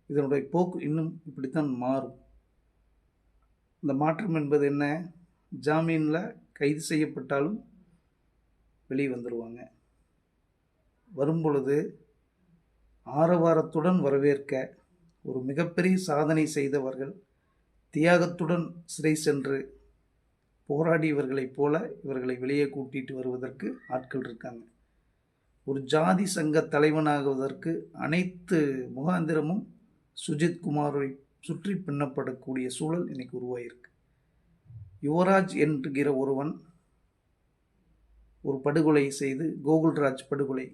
இதனுடைய போக்கு இன்னும் இப்படித்தான் மாறும். இந்த மாற்றம் என்பது என்ன? ஜாமீனில் கைது செய்யப்பட்டாலும் வெளியே வந்துடுவாங்க. வரும்பொழுது ஆரவாரத்துடன் வரவேற்க ஒரு மிகப்பெரிய சாதனை செய்தவர்கள், தியாகத்துடன் சிறை சென்று போராடியவர்களைப் போல இவர்களை வெளியே கூட்டிட்டு வருவதற்கு ஆட்கள் இருக்காங்க. ஒரு ஜாதி சங்க தலைவனாகுவதற்கு அனைத்து முகாந்திரமும் சுஜித் குமாரை சுற்றி பின்னப்படக்கூடிய சூழல் இன்னைக்கு உருவாயிருக்கு. யுவராஜ் என்கிற ஒருவன் ஒரு படுகொலை செய்து, கோகுல்ராஜ் படுகொலை,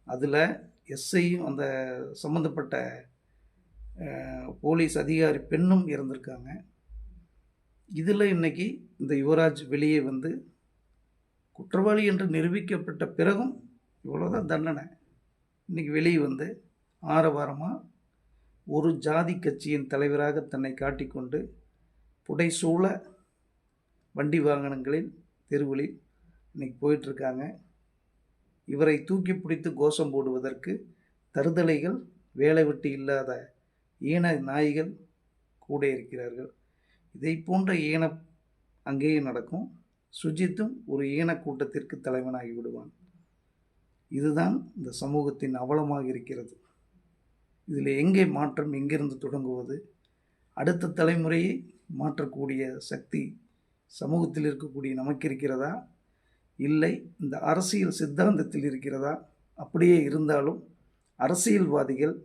அதில் எஸ்ஐயும் அந்த சம்மந்தப்பட்ட போலீஸ் அதிகாரி பெண்ணும் இறந்திருக்காங்க. இதில் இன்னைக்கு இந்த யுவராஜ் வெளியே வந்து குற்றவாளி என்று நிரூபிக்கப்பட்ட பிறகும் இவ்வளோதான் தண்டனை. இன்றைக்கி வெளியே வந்து ஆரவாரமாக ஒரு ஜாதி கட்சியின் தலைவராக தன்னை காட்டிக்கொண்டு புடைசூழ வண்டி வாகனங்களில் தெருவில் இன்னைக்கு போயிட்டுருக்காங்க. இவரை தூக்கி பிடித்து கோஷம் போடுவதற்கு தருதலைகள், வேலை வெட்டி இல்லாத ஈன நாய்கள் கூட இருக்கிறார்கள். இதை போன்ற ஈனம் அங்கேயும் நடக்கும். சுஜித்தும் ஒரு ஈன கூட்டத்திற்கு தலைவனாகி விடுவான். இதுதான் இந்த சமூகத்தின் அவலமாக இருக்கிறது. இதில் எங்கே மாற்றம், எங்கிருந்து தொடங்குவது? அடுத்த தலைமுறையை மாற்றக்கூடிய சக்தி சமூகத்தில் இருக்கக்கூடிய நமக்கு இருக்கிறதா, இல்லை இந்த அரசியல் சித்தாந்தத்தில் இருக்கிறதா? அப்படியே இருந்தாலும் அரசியல்வாதிகள்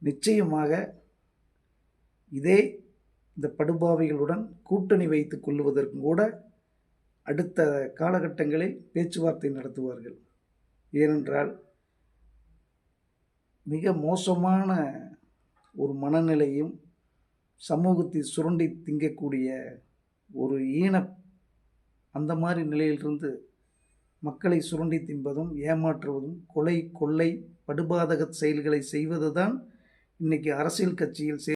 நிச்சயமாக இதே இந்த படுபாவிகளுடன் கூட்டணி வைத்து கொள்வதற்கும் கூட அடுத்த காலகட்டங்களில் பேச்சுவார்த்தை நடத்துவார்கள். ஏனென்றால் மிக மோசமான ஒரு மனநிலையும் சமூகத்தை சுரண்டி திங்கக்கூடிய ஒரு அந்த மாதிரி நிலையிலிருந்து மக்களை சுரண்டி தின்பதும், ஏமாற்றுவதும், கொலை, கொள்ளை, படுபாதக செயல்களை செய்வது தான் இன்றைக்கி அரசியல் கட்சியில்